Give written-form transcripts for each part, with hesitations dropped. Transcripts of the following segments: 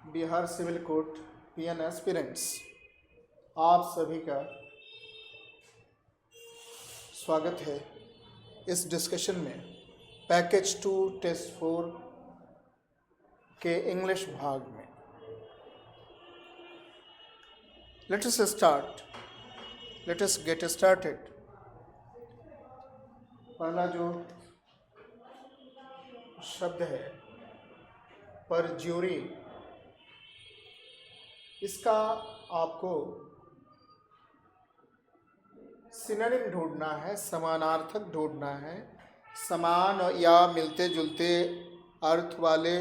Bihar civil court PN aspirants, आप सभी का स्वागत है इस डिस्कशन में। पैकेज 2 टेस्ट 4 के इंग्लिश भाग में लेट अस गेट स्टार्टेड। पहला जो शब्द है परज्यूरी, इसका आपको सिनोनिम ढूंढना है, समानार्थक ढूंढना है, समान या मिलते जुलते अर्थ वाले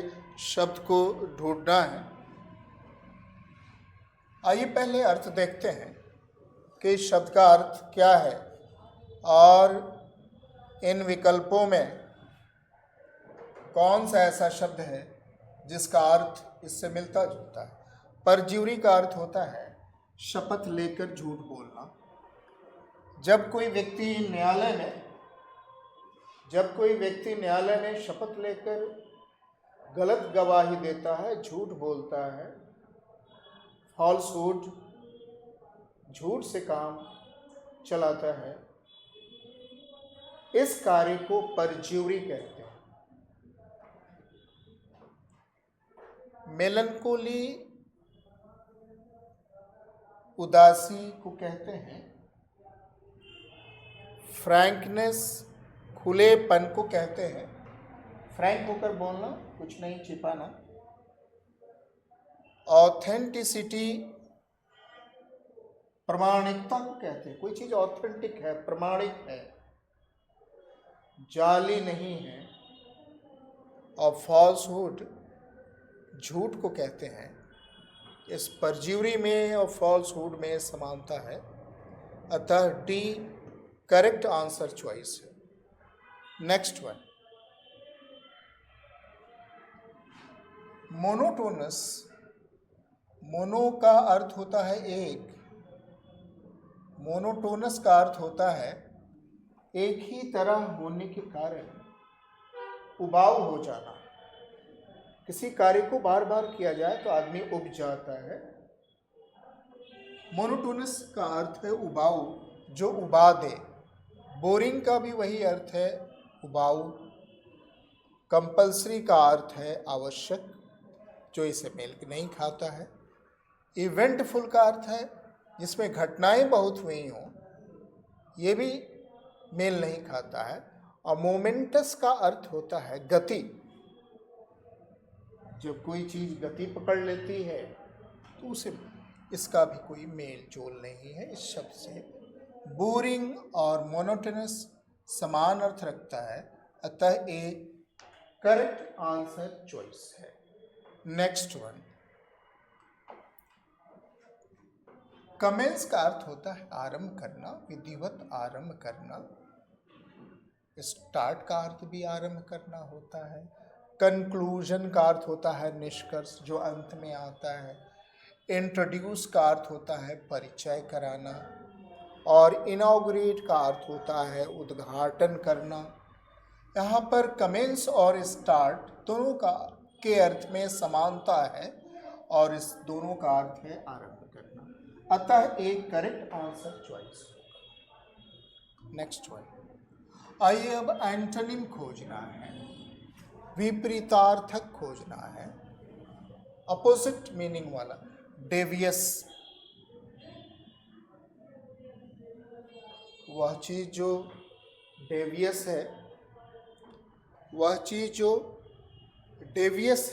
शब्द को ढूंढना है। आइए पहले अर्थ देखते हैं कि इस शब्द का अर्थ क्या है और इन विकल्पों में कौन सा ऐसा शब्द है जिसका अर्थ इससे मिलता जुलता है। परज्यूरी का अर्थ होता है शपथ लेकर झूठ बोलना। जब कोई व्यक्ति न्यायालय में शपथ लेकर गलत गवाही देता है, झूठ बोलता है, फॉल्सहुड, झूठ से काम चलाता है, इस कार्य को परज्यूरी कहते हैं। मेलनकोली, उदासी को कहते हैं। फ्रैंकनेस, खुलेपन को कहते हैं। फ्रैंक होकर बोलना, कुछ नहीं छिपाना। ऑथेंटिसिटी, प्रमाणिकता को कहते हैं। कोई चीज ऑथेंटिक है, प्रमाणिक है, जाली नहीं है। और फॉल्सहुड, झूठ को कहते हैं। इस परज्यूरी में और फॉल्सहुड में समानता है, अतः डी करेक्ट आंसर चॉइस है। Next one, monotonous. मोनो का अर्थ होता है एक, मोनोटोनस का अर्थ होता है एक ही तरह होने के कारण उबाऊ हो जाना। किसी कार्य को बार बार किया जाए तो आदमी उब जाता है। मोनोटोनस का अर्थ है उबाऊ, जो उबा दे। बोरिंग का भी वही अर्थ है, उबाऊ। कंपल्सरी का अर्थ है आवश्यक, जो इसे मेल नहीं खाता है। इवेंटफुल का अर्थ है जिसमें घटनाएं बहुत हुई हों, ये भी मेल नहीं खाता है। और मोमेंटस का अर्थ होता है गति। जब कोई चीज गति पकड़ लेती है तो उसे इसका भी कोई मेल जोल नहीं है इस शब्द से। बोरिंग और मोनोटोनस समान अर्थ रखता है, अतः ए करेक्ट आंसर चॉइस है। नेक्स्ट वन, कमेंस का अर्थ होता है आरंभ करना, विधिवत आरंभ करना। स्टार्ट का अर्थ भी आरंभ करना होता है। कंक्लूजन का अर्थ होता है निष्कर्ष, जो अंत में आता है। इंट्रोड्यूस का अर्थ होता है परिचय कराना। और इनॉग्रेट का अर्थ होता है उद्घाटन करना। यहाँ पर कमेंस और स्टार्ट दोनों का के अर्थ में समानता है और इस दोनों का अर्थ है आरंभ करना, अतः एक करेक्ट आंसर चॉइस होगा। नेक्स्ट वन, आइए अब एंटोनिम खोजना है, विपरीतार्थक खोजना है, अपोजिट मीनिंग वाला। डेवियस, वह चीज जो डेवियस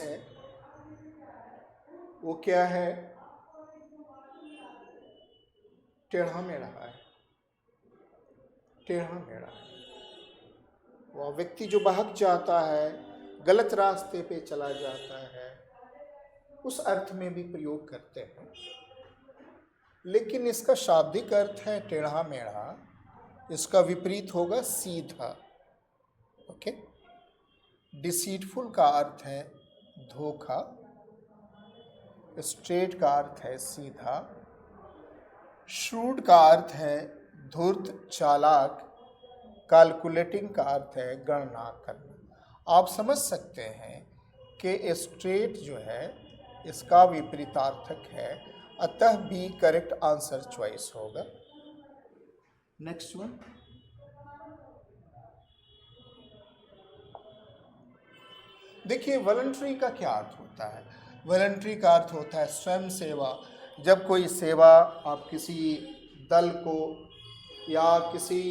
है, वो क्या है? टेढ़ा मेढ़ा है, टेढ़ा मेढ़ा है। वह व्यक्ति जो बहक जाता है, गलत रास्ते पे चला जाता है, उस अर्थ में भी प्रयोग करते हैं। लेकिन इसका शाब्दिक अर्थ है टेढ़ा मेढ़ा, इसका विपरीत होगा सीधा। ओके। डिसीटफुल का अर्थ है धोखा, स्ट्रेट का अर्थ है सीधा, श्रूड का अर्थ है धूर्त चालाक, कैलकुलेटिंग का अर्थ है गणना करना। आप समझ सकते हैं कि स्ट्रेट जो है इसका विपरीतार्थक है, अतः बी करेक्ट आंसर चॉइस होगा। नेक्स्ट वन, देखिए वॉलंटरी का क्या अर्थ होता है। वॉलंटरी का अर्थ होता है स्वयं सेवा। जब कोई सेवा आप किसी दल को या किसी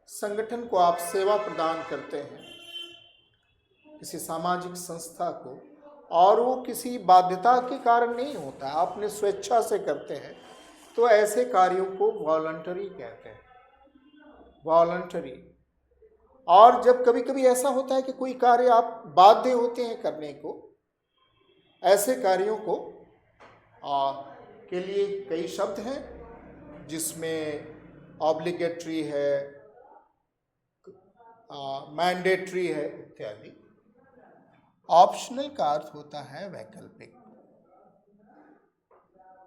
संगठन को आप सेवा प्रदान करते हैं, किसी सामाजिक संस्था को, और वो किसी बाध्यता के कारण नहीं होता है, आपने स्वेच्छा से करते हैं, तो ऐसे कार्यों को वॉलंटरी कहते हैं, वॉलंटरी। और जब कभी कभी ऐसा होता है कि कोई कार्य आप बाध्य होते हैं करने को, ऐसे कार्यों को के लिए कई शब्द हैं, जिसमें ऑब्लिगेटरी है, मैंडेटरी है इत्यादि। ऑप्शनल का अर्थ होता है वैकल्पिक।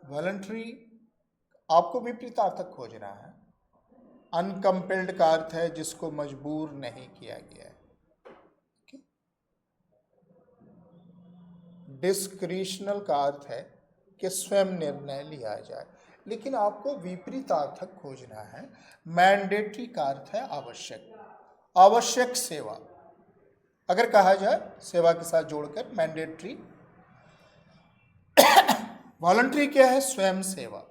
वॉलंटरी आपको विपरीतार्थक खोजना है। अनकम्पेल्ड का अर्थ है जिसको मजबूर नहीं किया गया है। डिस्क्रिशनल का अर्थ है कि स्वयं निर्णय लिया जाए, लेकिन आपको विपरीतार्थक खोजना है। मैंडेटरी का अर्थ है आवश्यक, आवश्यक सेवा। अगर कहा जाए सेवा के साथ जोड़कर मैंडेटरी। वॉलंटरी क्या है? स्वयं सेवा,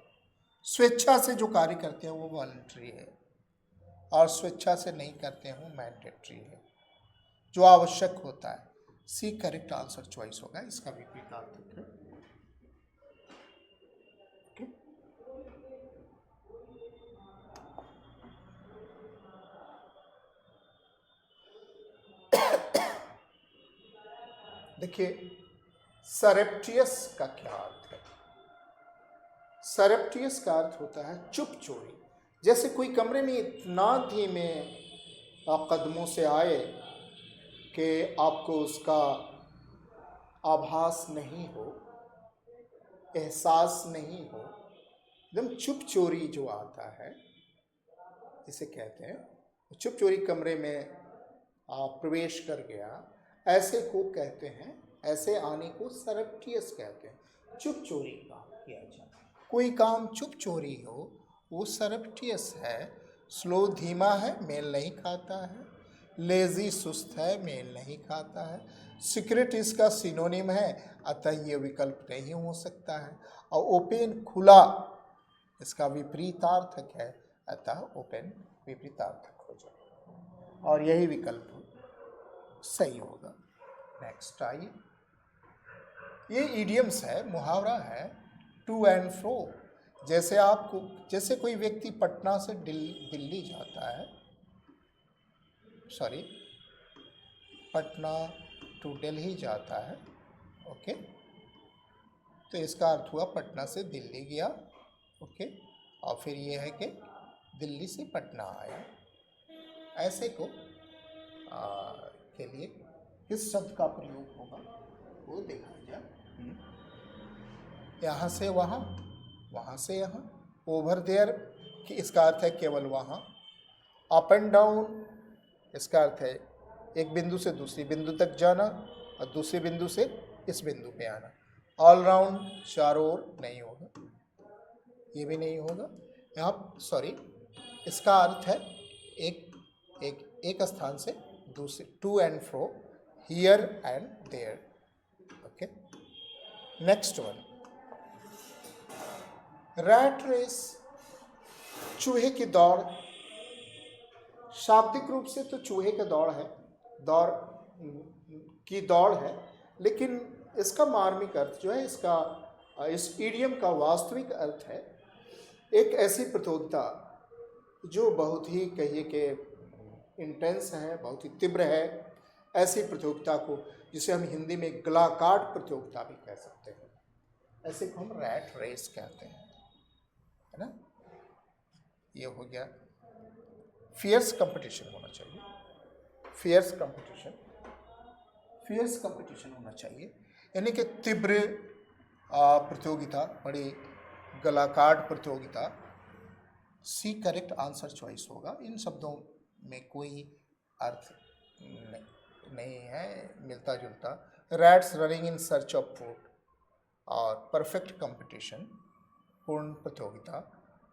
स्वेच्छा से जो कार्य करते हैं वो वॉलंटरी है, और स्वेच्छा से नहीं करते हैं वो मैंडेटरी है, जो आवश्यक होता है। सी करेक्ट आंसर चॉइस होगा, इसका विपरीतार्थक है। देखिए सरप्टियस का क्या अर्थ है? सरप्टियस का अर्थ होता है चुप चोरी। जैसे कोई कमरे में इतना धीमे कदमों से आए कि आपको उसका आभास नहीं हो, एहसास नहीं हो, एकदम चुप चोरी जो आता है, इसे कहते हैं चुप चोरी कमरे में प्रवेश कर गया, ऐसे को कहते हैं, ऐसे आने को सरप्टियस कहते हैं। चुप चोरी काम किया जाए, कोई काम चुप चोरी हो वो सरप्टियस है। स्लो धीमा है, मेल नहीं खाता है। लेजी सुस्त है, मेल नहीं खाता है। सीक्रेट इसका सिनोनिम है, अतः ये विकल्प नहीं हो सकता है। और ओपन खुला इसका विपरीतार्थक है, अतः ओपन विपरीतार्थक हो जाए, और यही विकल्प सही होगा। नेक्स्ट आइए, ये इडियम्स है, मुहावरा है, टू एंड फ्रो। जैसे कोई व्यक्ति पटना से दिल्ली जाता है, सॉरी पटना टू दिल्ली जाता है, ओके, तो इसका अर्थ हुआ पटना से दिल्ली गया, ओके, और फिर ये है कि दिल्ली से पटना आया। ऐसे को के लिए किस शब्द का प्रयोग होगा वो देखा जाए। यहाँ से वहाँ, वहाँ से यहाँ। ओवर देयर कि इसका अर्थ है केवल वहाँ। अप एंड डाउन इसका अर्थ है एक बिंदु से दूसरी बिंदु तक जाना और दूसरे बिंदु से इस बिंदु पे आना। ऑल राउंड चारों ओर नहीं होगा, ये भी नहीं होगा। यहाँ सॉरी, इसका अर्थ है एक स्थान से दूसरे, to and fro, here and there, okay. Next one, rat race, चूहे की दौड़। शाब्दिक रूप से तो चूहे का दौड़ है, दौड़ की दौड़ है, लेकिन इसका मार्मिक अर्थ जो है, इसका इस ईडियम का वास्तविक अर्थ है एक ऐसी प्रतियोगिता जो बहुत ही कहिए कि इंटेंस है, बहुत ही तीव्र है। ऐसी प्रतियोगिता को जिसे हम हिंदी में गला काट प्रतियोगिता भी कह सकते हैं, ऐसे को हम रैट रेस कहते हैं, है ना। ये हो गया। फियर्स कंपटीशन होना चाहिए, फियर्स कंपटीशन होना चाहिए, यानी कि तीव्र प्रतियोगिता, बड़ी गलाकाट प्रतियोगिता। सी करेक्ट आंसर चॉइस होगा। इन शब्दों में कोई अर्थ नहीं है मिलता जुलता। Rats running in search of food, और परफेक्ट कंपटीशन, पूर्ण प्रतियोगिता।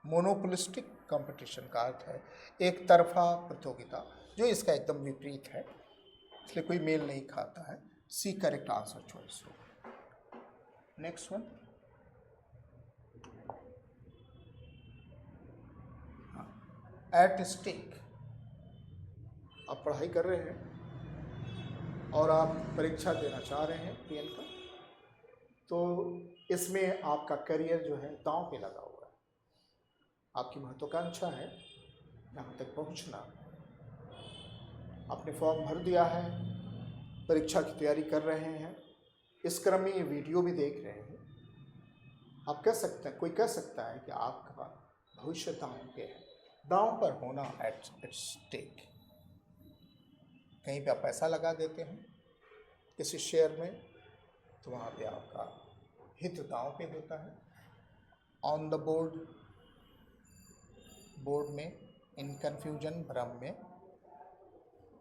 मोनोपोलिस्टिक कंपटीशन का अर्थ है एक तरफा प्रतियोगिता, जो इसका एकदम विपरीत है, इसलिए कोई मेल नहीं खाता है। सी करेक्ट आंसर चॉइस होगा। Next one, at stake. आप पढ़ाई कर रहे हैं और आप परीक्षा देना चाह रहे हैं पीएन का, तो इसमें आपका करियर जो है दांव पे लगा हुआ है। आपकी महत्वाकांक्षा है यहाँ तक पहुँचना। आपने फॉर्म भर दिया है, परीक्षा की तैयारी कर रहे हैं, इस क्रम में ये वीडियो भी देख रहे हैं। आप कह सकते हैं, कोई कह सकता है कि आपका भविष्य दांव पे है। दांव पर होना एट स्टेक। कहीं पे आप पैसा लगा देते हैं किसी शेयर में, तो वहाँ पे आपका हित दांव पे होता है। ऑन द बोर्ड, बोर्ड में, इन कन्फ्यूजन, भ्रम में,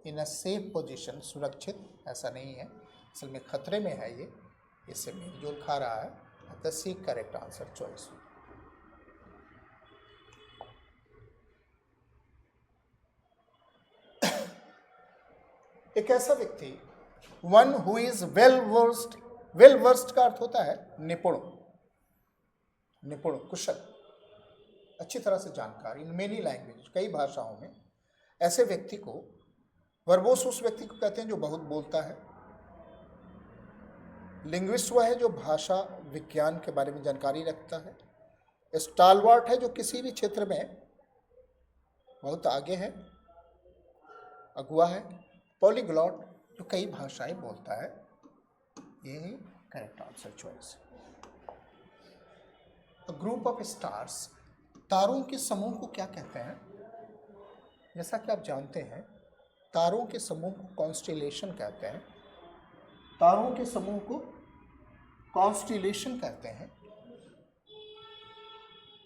इन अ सेफ पोजीशन, सुरक्षित, ऐसा नहीं है, असल में खतरे में है ये, इससे मेलजोल खा रहा है। The C correct answer choice. एक ऐसा व्यक्ति, one who is well versed, well versed का अर्थ होता है निपुण, निपुण, कुशल, अच्छी तरह से जानकार, इन मेनी लैंग्वेज, कई भाषाओं में। ऐसे व्यक्ति को, वर्बोस उस व्यक्ति को कहते हैं जो बहुत बोलता है। लिंग्विस्ट वह है जो भाषा विज्ञान के बारे में जानकारी रखता है। स्टालवार्ट है जो किसी भी क्षेत्र में बहुत आगे है, अगुआ है। पॉलीग्लॉट जो कई भाषाएं बोलता है। ये है correct answer choice. Group of stars, तारों के समूह को क्या कहते हैं? जैसा कि आप जानते हैं, तारों के समूह को कॉन्स्टेलेशन कहते हैं। तारों के समूह को कॉन्स्टेलेशन कहते हैं।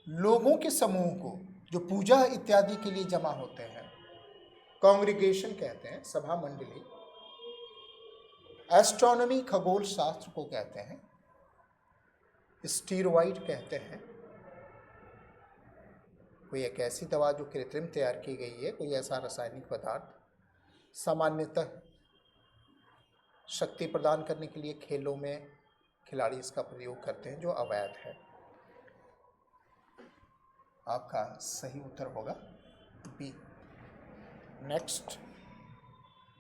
लोगों के समूह को जो पूजा इत्यादि के लिए जमा होते हैं, कांग्रीगेशन कहते हैं, सभा मंडली। एस्ट्रोनॉमी, खगोल शास्त्र को कहते हैं, स्टीरॉइड कहते हैं। कोई एक ऐसी दवा जो कृत्रिम तैयार की गई है, कोई ऐसा रासायनिक पदार्थ, सामान्यतः शक्ति प्रदान करने के लिए खेलों में खिलाड़ी इसका प्रयोग करते हैं, जो अवैध है। आपका सही उत्तर होगा B. Next,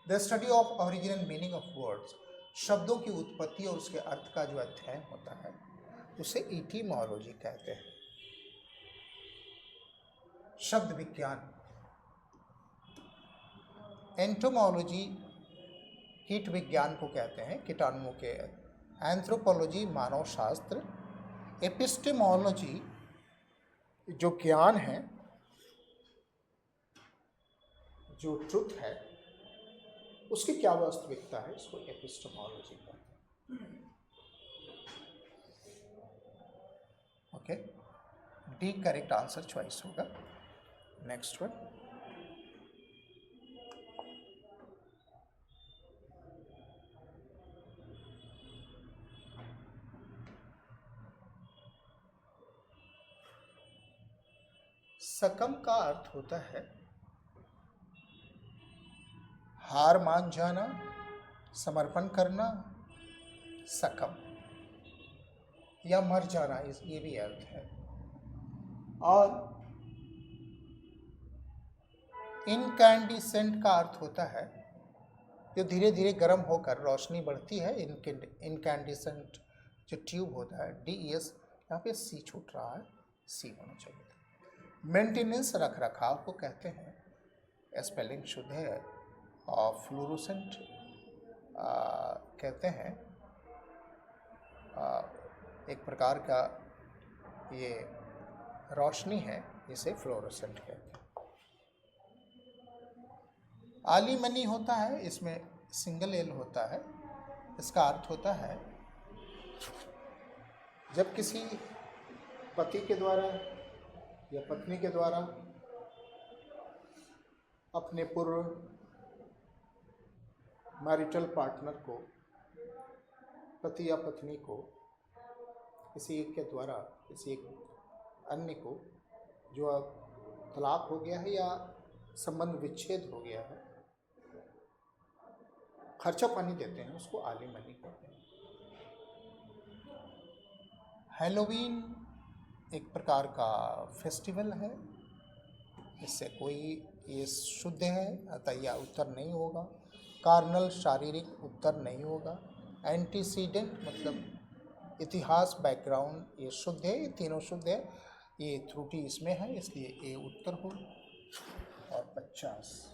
the study of original meaning of words, शब्दों की उत्पत्ति और उसके अर्थ का जो अध्ययन होता है उसे इटीमोलॉजी कहते हैं। शब्द विज्ञान, एंटोमोलॉजी कीट विज्ञान को कहते हैं, कीटाणुओं के। एंथ्रोपोलॉजी मानव शास्त्र। एपिस्टेमोलॉजी जो ज्ञान है, जो ट्रुथ है, उसकी क्या वास्तविकता है, इसको एपिस्टेमोलॉजी कहते हैं। Okay, D correct answer choice होगा। नेक्स्ट वन, सकम का अर्थ होता है हार मान जाना, समर्पण करना, सकम, या मर जाना, ये भी अर्थ है। और इनकैंडिसेंट का अर्थ होता है जो धीरे धीरे गर्म होकर रोशनी बढ़ती है। इनकैंडिसेंट जो ट्यूब होता है, DES, यहाँ पे सी छूट रहा है, सी होना चाहिए था। मेंटेनेंस, रख रखाव को कहते हैं, स्पेलिंग शुद्ध है। और फ्लोरोसेंट कहते हैं एक प्रकार का ये रोशनी है, इसे फ्लोरोसेंट कहते हैं। आलिमनी होता है, इसमें सिंगल एल होता है। इसका अर्थ होता है जब किसी पति के द्वारा या पत्नी के द्वारा अपने पूर्व मैरिटल पार्टनर को, पति या पत्नी को किसी एक के द्वारा किसी एक अन्य को जो अब तलाक हो गया है या संबंध विच्छेद हो गया है, खर्चा पानी देते हैं, उसको आलिमनी कहते हैं। हैलोवीन एक प्रकार का फेस्टिवल है, इससे कोई ये शुद्ध है अतः यह उत्तर नहीं होगा। कार्नल शारीरिक उत्तर नहीं होगा। एंटीसीडेंट मतलब इतिहास बैकग्राउंड ये शुद्ध है, ये तीनों शुद्ध है, ये त्रुटि इसमें है, इसलिए ये उत्तर हो। और 50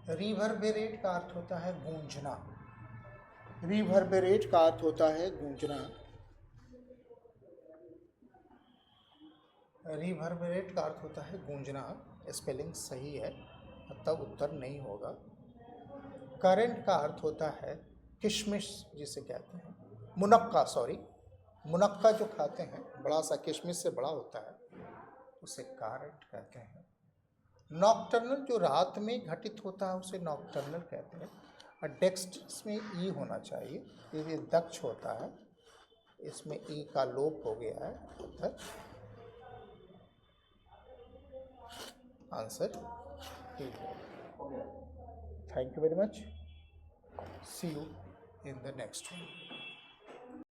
रिवर्बेरेट का अर्थ होता है गूंजना। रिवर्बेरेट का अर्थ होता है गूंजना। रिवर्बरेट का अर्थ होता है गूंजना, स्पेलिंग सही है, तब उत्तर नहीं होगा। करंट का अर्थ होता है किशमिश जिसे कहते हैं, मुनक्का, सॉरी, मुनक्का जो खाते हैं बड़ा सा किशमिश से बड़ा होता है, उसे करंट कहते हैं। नॉक्टर्नल जो रात में घटित होता है उसे नॉक्टर्नल कहते हैं। और डेक्स्ट्रस में ई होना चाहिए, ये दक्ष होता है, इसमें ई का लोप हो गया है। आंसर ठीक है। Thank you very much. See you in the next one.